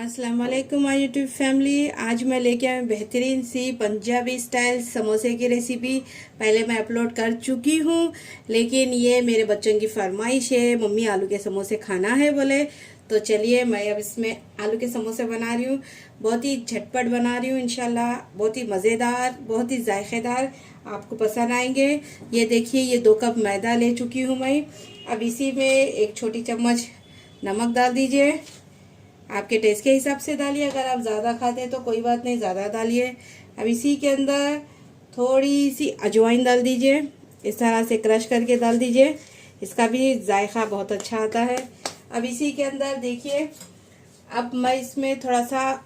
अस्सलाम वालेकुम my YouTube family. आज मैं लेके आई बेहतरीन सी पंजाबी स्टाइल समोसे की रेसिपी। पहले मैं अपलोड कर चुकी हूँ, लेकिन ये मेरे बच्चों की फरमाइश है, मम्मी आलू के समोसे खाना है बोले। तो चलिए मैं अब इसमें आलू के समोसे बना रही हूँ। बहुत ही झटपट बना रही हूँ, इंशाल्लाह बहुत ही मज़ेदार, बहुत ही जायकेदार, आपको पसंद आएंगे। ये देखिए, ये 2 कप मैदा ले चुकी हूँ मैं। अब इसी में 1 छोटी चम्मच नमक डाल दीजिए। आपके टेस्ट के हिसाब से डालिए, अगर आप ज़्यादा खाते हैं तो कोई बात नहीं, ज़्यादा डालिए। अब इसी के अंदर थोड़ी सी अजवाइन डाल दीजिए, इस तरह से क्रश करके डाल दीजिए, इसका भी जायका बहुत अच्छा आता है। अब इसी के अंदर देखिए, अब मैं इसमें थोड़ा सा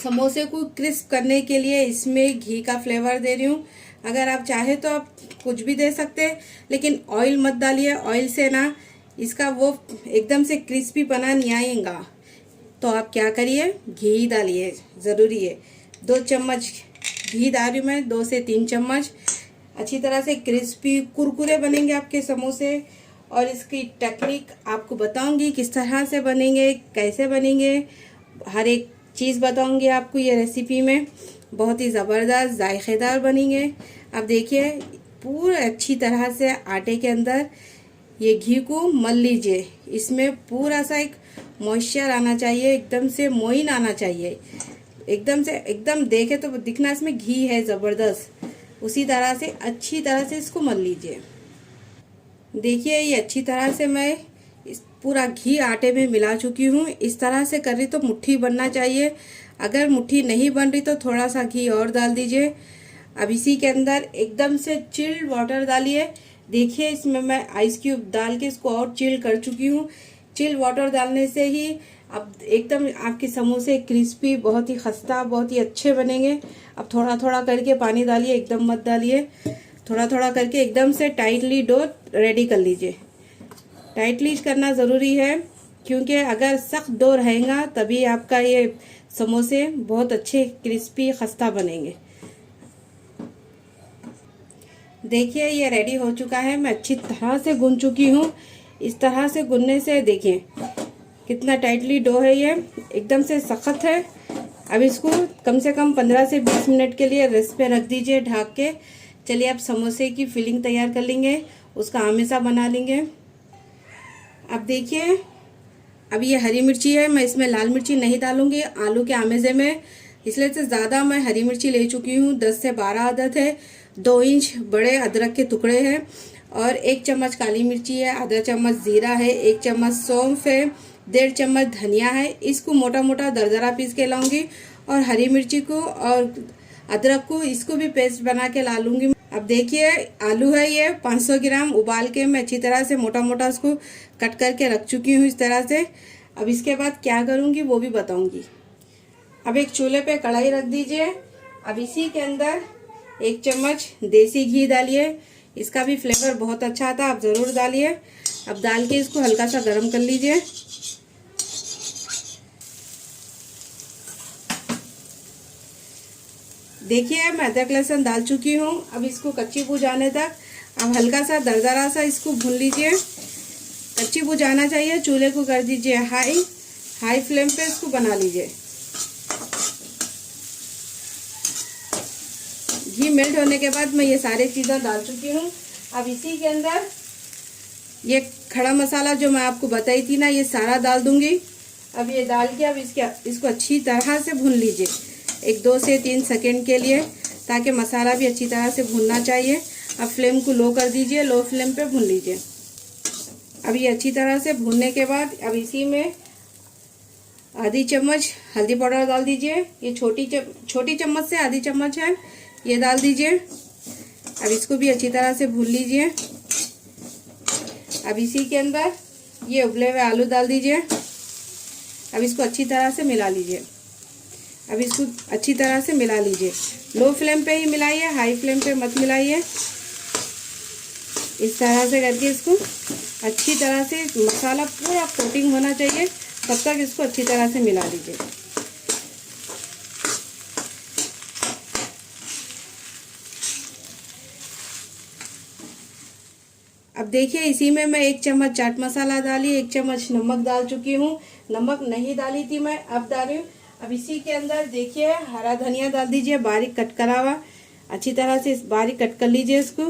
समोसे को क्रिस्प करने के लिए इसमें घी का फ्लेवर दे रही हूँ। अगर आप चाहे तो आप कुछ भी दे सकते हैं, लेकिन ऑयल मत डालिए। ऑयल से ना इसका वो एकदम से क्रिस्पी बना नहीं आएगा। तो आप क्या करिए, घी डालिए, ज़रूरी है। 2 चम्मच घी डाल रही हूँ मैं, 2 से 3 चम्मच। अच्छी तरह से क्रिस्पी कुरकुरे बनेंगे आपके समोसे। और इसकी टेक्निक आपको बताऊंगी, किस तरह से बनेंगे, कैसे बनेंगे, हर एक चीज़ बताऊंगी आपको ये रेसिपी में। बहुत ही ज़बरदस्त जायकेदार बनेंगे। अब देखिए, पूरे अच्छी तरह से आटे के अंदर ये घी को मल लीजिए। इसमें पूरा सा एक मॉइस्चर आना चाहिए, एकदम से मोइन आना चाहिए, एकदम से, एकदम देखे तो दिखना इसमें घी है ज़बरदस्त। उसी तरह से अच्छी तरह से इसको मल लीजिए। देखिए, ये अच्छी तरह से मैं इस पूरा घी आटे में मिला चुकी हूँ। इस तरह से कर रही तो मुट्ठी बनना चाहिए। अगर मुट्ठी नहीं बन रही तो थोड़ा सा घी और डाल दीजिए। अब इसी के अंदर एकदम से चिल्ड वाटर डालिए। देखिए, इसमें मैं आइस क्यूब डाल के इसको और चिल कर चुकी हूँ। चिल वाटर डालने से ही अब एकदम आपके समोसे क्रिस्पी, बहुत ही खस्ता, बहुत ही अच्छे बनेंगे। अब थोड़ा थोड़ा करके पानी डालिए, एकदम मत डालिए, थोड़ा थोड़ा करके एकदम से टाइटली डो रेडी कर लीजिए। टाइटली करना ज़रूरी है, क्योंकि अगर सख्त डो रहेगा तभी आपका ये समोसे बहुत अच्छे क्रिस्पी खस्ता बनेंगे। देखिए, ये रेडी हो चुका है, मैं अच्छी तरह से गूंद चुकी हूँ। इस तरह से गूंदने से देखिए कितना टाइटली डो है, ये एकदम से सख्त है। अब इसको कम से कम 15 से 20 मिनट के लिए रेस्ट पे रख दीजिए ढक के। चलिए अब समोसे की फिलिंग तैयार कर लेंगे, उसका हमेशा बना लेंगे। अब देखिए, अब ये हरी मिर्ची है, मैं इसमें लाल मिर्ची नहीं डालूंगी आलू के आमेजे में, इसलिए से ज़्यादा मैं हरी मिर्ची ले चुकी हूँ। 10 से 12 अदद है। 2 इंच बड़े अदरक के टुकड़े हैं, और 1 चम्मच काली मिर्ची है, आधा चम्मच ज़ीरा है, 1 चम्मच सौंफ है, 1.5 चम्मच धनिया है। इसको मोटा मोटा दरदरा पीस के लाऊंगी, और हरी मिर्ची को और अदरक को इसको भी पेस्ट बना के ला लूँगी। अब देखिए, आलू है ये 500 ग्राम, उबाल के मैं अच्छी तरह से मोटा मोटा उसको कट करके रख चुकी हूँ इस तरह से। अब इसके बाद क्या करूँगी वो भी बताऊँगी। अब एक चूल्हे पे कढ़ाई रख दीजिए। अब इसी के अंदर 1 चम्मच देसी घी डालिए, इसका भी फ्लेवर बहुत अच्छा आता है, आप ज़रूर डालिए। अब डाल के इसको हल्का सा गर्म कर लीजिए। देखिए, मैं अदरक लहसुन डाल चुकी हूँ। अब इसको कच्ची बू जाने तक अब हल्का सा दरदरा सा इसको भून लीजिए। कच्ची बू जाना चाहिए। चूल्हे को कर दीजिए हाई फ्लेम पे इसको बना लीजिए। घी मेल्ट होने के बाद मैं ये सारी चीज़ें डाल चुकी हूँ। अब इसी के अंदर ये खड़ा मसाला जो मैं आपको बताई थी ना, ये सारा डाल दूंगी। अब ये डाल के अब इसको अच्छी तरह से भून लीजिए, एक 2 से 3 सेकंड के लिए, ताकि मसाला भी अच्छी तरह से भूनना चाहिए। अब फ्लेम को लो कर दीजिए, लो फ्लेम पे भून लीजिए। अब ये अच्छी तरह से भूनने के बाद अब इसी में आधी चम्मच हल्दी पाउडर डाल दीजिए। ये छोटी चम्मच से आधी चम्मच है, ये डाल दीजिए। अब इसको भी अच्छी तरह से भून लीजिए। अब इसी के अंदर ये उबले हुए आलू डाल दीजिए। अब इसको अच्छी तरह से मिला लीजिए। अब इसको अच्छी तरह से मिला लीजिए। लो फ्लेम पे ही मिलाइए, हाई फ्लेम पे मत मिलाइए। इस तरह से करके इसको अच्छी तरह से मसाला पूरा कोटिंग होना चाहिए, तब तक इसको अच्छी तरह से मिला लीजिए। अब देखिए इसी में मैं 1 चम्मच चाट मसाला डाली, 1 चम्मच नमक डाल चुकी हूँ। नमक नहीं डाली थी मैं, अब डाल रही हूँ। अब इसी के अंदर देखिए हरा धनिया डाल दीजिए, बारीक कट करा हुआ। अच्छी तरह से बारीक कट कर लीजिए, इसको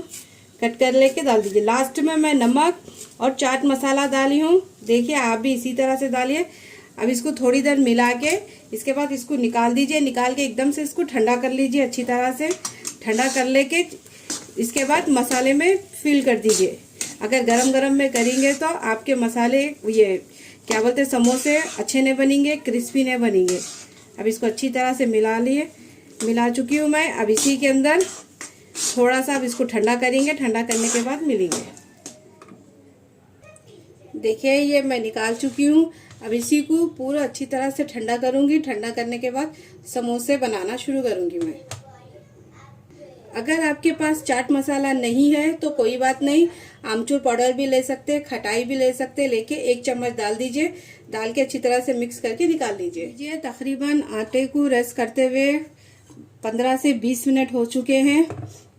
कट कर लेके डाल दीजिए। लास्ट में मैं नमक और चाट मसाला डाली हूँ, देखिए आप भी इसी तरह से डालिए। अब इसको थोड़ी देर मिला के इसके बाद इसको निकाल दीजिए। निकाल के एकदम से इसको ठंडा कर लीजिए, अच्छी तरह से ठंडा कर लेके इसके बाद मसाले में फिल कर दीजिए। अगर गरम गरम में करेंगे तो आपके मसाले ये क्या बोलते हैं समोसे अच्छे नहीं बनेंगे, क्रिस्पी नहीं बनेंगे। अब इसको अच्छी तरह से मिला चुकी हूँ मैं। अब इसी के अंदर थोड़ा सा अब इसको ठंडा करेंगे, ठंडा करने के बाद मिलेंगे। देखिए ये मैं निकाल चुकी हूँ। अब इसी को पूरा अच्छी तरह से ठंडा करूँगी। ठंडा करने के बाद समोसे बनाना शुरू करूँगी मैं। अगर आपके पास चाट मसाला नहीं है तो कोई बात नहीं, आमचूर पाउडर भी ले सकते हैं, खटाई भी ले सकते हैं। लेके 1 चम्मच डाल दीजिए, डाल के अच्छी तरह से मिक्स करके निकाल लीजिए। ये तकरीबन आटे को रेस्ट करते हुए 15 से 20 मिनट हो चुके हैं।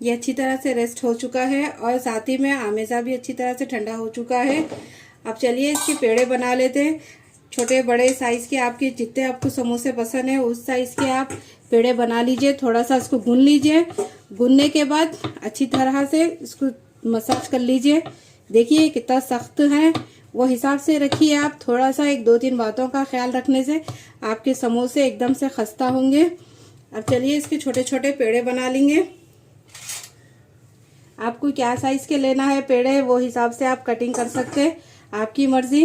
ये अच्छी तरह से रेस्ट हो चुका है और साथ ही में आमेजा भी अच्छी तरह से ठंडा हो चुका है। अब चलिए इसके पेड़े बना लेते हैं। छोटे बड़े साइज के आपके जितने आपको समोसे पसंद है उस साइज के आप पेड़े बना लीजिए। थोड़ा सा इसको गूंद लीजिए। गूंदने के बाद अच्छी तरह से इसको मसाज कर लीजिए। देखिए कितना सख्त है, वो हिसाब से रखिए आप। थोड़ा सा 1-2-3 बातों का ख्याल रखने से आपके समोसे एकदम से खस्ता होंगे। अब चलिए इसके छोटे छोटे पेड़े बना लेंगे। आपको क्या साइज के लेना है पेड़े, वो हिसाब से आप कटिंग कर सकते हैं, आपकी मर्जी।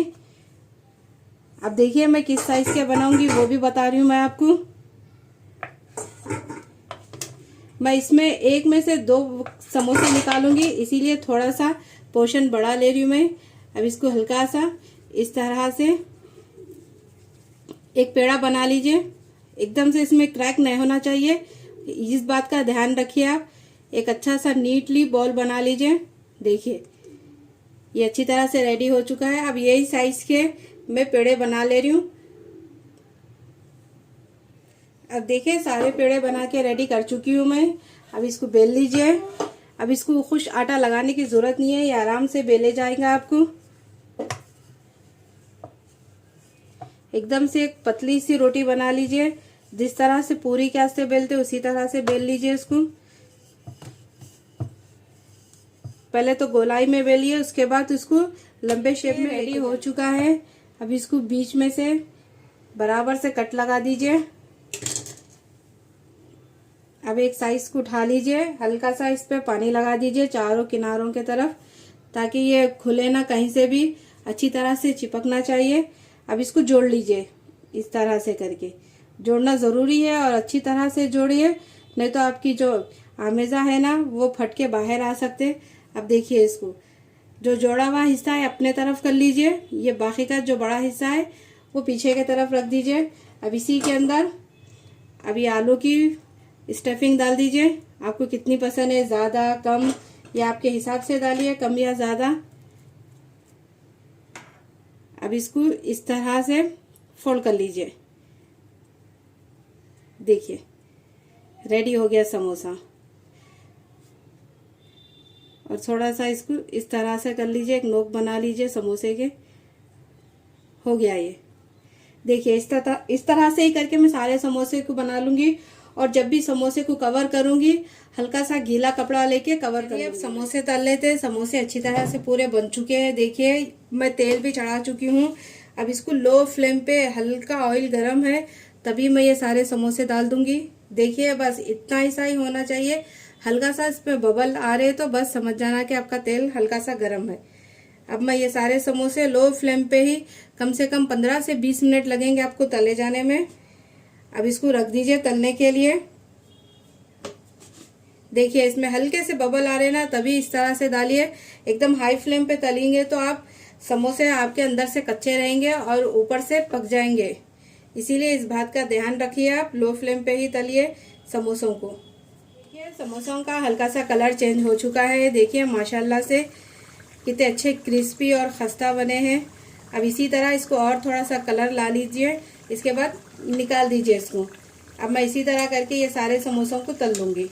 अब देखिए मैं किस साइज के बनाऊंगी वो भी बता रही हूँ मैं आपको। मैं इसमें एक में से 2 समोसे निकालूंगी, इसीलिए थोड़ा सा पोर्शन बड़ा ले रही हूँ मैं। अब इसको हल्का सा इस तरह से एक पेड़ा बना लीजिए। एकदम से इसमें क्रैक नहीं होना चाहिए, इस बात का ध्यान रखिए आप। एक अच्छा सा नीटली बॉल बना लीजिए। देखिए ये अच्छी तरह से रेडी हो चुका है। अब यही साइज के मैं पेड़े बना ले रही हूँ। अब देखिए सारे पेड़े बना के रेडी कर चुकी हूँ मैं। अब इसको बेल लीजिए। अब इसको खुश आटा लगाने की जरूरत नहीं है, ये आराम से बेले जाएगा आपको। एकदम से एक पतली सी रोटी बना लीजिए। जिस तरह से पूरी के आस्ते बेलते उसी तरह से बेल लीजिए इसको। पहले तो गोलाई में बेलिए, उसके बाद इसको लंबे शेप में रेडी हो चुका है। अब इसको बीच में से बराबर से कट लगा दीजिए। अब एक साइज को उठा लीजिए, हल्का सा इस पे पानी लगा दीजिए चारों किनारों के तरफ, ताकि ये खुले ना कहीं से भी, अच्छी तरह से चिपकना चाहिए। अब इसको जोड़ लीजिए, इस तरह से करके जोड़ना ज़रूरी है और अच्छी तरह से जोड़िए, नहीं तो आपकी जो आमेजा है ना वो फट के बाहर आ सकते। अब देखिए इसको जो जोड़ा हुआ हिस्सा है अपने तरफ कर लीजिए, ये बाकी का जो बड़ा हिस्सा है वो पीछे की तरफ रख दीजिए। अब इसी के अंदर अभी आलू की स्टफिंग डाल दीजिए। आपको कितनी पसंद है, ज़्यादा कम, या आपके हिसाब से डालिए, कम या ज़्यादा। अब इसको इस तरह से फोल्ड कर लीजिए। देखिए रेडी हो गया समोसा। और थोड़ा सा इसको इस तरह से कर लीजिए, एक नोक बना लीजिए समोसे के। हो गया ये। देखिए इस तरह से ही करके मैं सारे समोसे को बना लूंगी। और जब भी समोसे को कवर करूंगी हल्का सा गीला कपड़ा लेके कवर करिए। अब समोसे तल लेते हैं। समोसे अच्छी तरह से पूरे बन चुके हैं। देखिए मैं तेल भी चढ़ा चुकी हूँ। अब इसको लो फ्लेम पे, हल्का ऑयल गरम है तभी मैं ये सारे समोसे डाल दूंगी। देखिए बस इतना ऐसा ही होना चाहिए। हल्का सा इस पे बबल आ रहे तो बस समझ जाना कि आपका तेल हल्का सा गर्म है। अब मैं ये सारे समोसे लो फ्लेम पे ही कम से कम 15 से 20 मिनट लगेंगे आपको तले जाने में। अब इसको रख दीजिए तलने के लिए। देखिए इसमें हल्के से बबल आ रहे ना, तभी इस तरह से डालिए। एकदम हाई फ्लेम पे तलेंगे तो आप समोसे आपके अंदर से कच्चे रहेंगे और ऊपर से पक जाएंगे। इसीलिए इस बात का ध्यान रखिए, आप लो फ्लेम पे ही तलिए समोसों को। देखिए समोसों का हल्का सा कलर चेंज हो चुका है। देखिए माशाल्लाह से कितने अच्छे क्रिस्पी और खस्ता बने हैं। अब इसी तरह इसको और थोड़ा सा कलर ला लीजिए, इसके बाद निकाल दीजिए इसको। अब मैं इसी तरह करके ये सारे समोसों को तल लूंगी।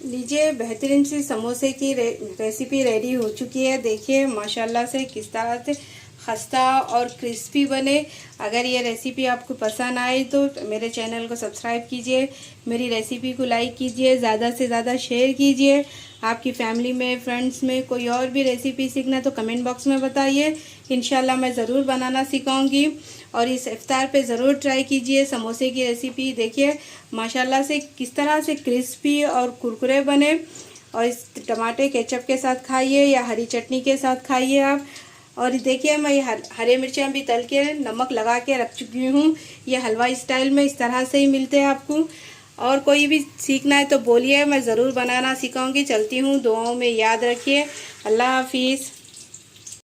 लीजिए, बेहतरीन सी समोसे की रेसिपी रेडी हो चुकी है। देखिए माशाल्लाह से किस तरह से खस्ता और क्रिस्पी बने। अगर ये रेसिपी आपको पसंद आए तो मेरे चैनल को सब्सक्राइब कीजिए, मेरी रेसिपी को लाइक कीजिए, ज़्यादा से ज़्यादा शेयर कीजिए। आपकी फैमिली में, फ्रेंड्स में कोई और भी रेसिपी सीखना है तो कमेंट बॉक्स में बताइए। इंशाल्लाह मैं ज़रूर बनाना सिखाऊंगी। और इस इफ्तार पे ज़रूर ट्राई कीजिए समोसे की रेसिपी। देखिए माशाल्लाह से किस तरह से क्रिस्पी और कुरकुरे बने। और इस टमाटर केचप के साथ खाइए या हरी चटनी के साथ खाइए आप। और देखिए मैं हरे मिर्चियाँ भी तल के नमक लगा के रख चुकी हूँ। ये हलवा स्टाइल में इस तरह से ही मिलते हैं आपको। और कोई भी सीखना है तो बोलिए, मैं ज़रूर बनाना सिखाऊंगी। चलती हूँ, दुआओं में याद रखिए। अल्लाह हाफिज़।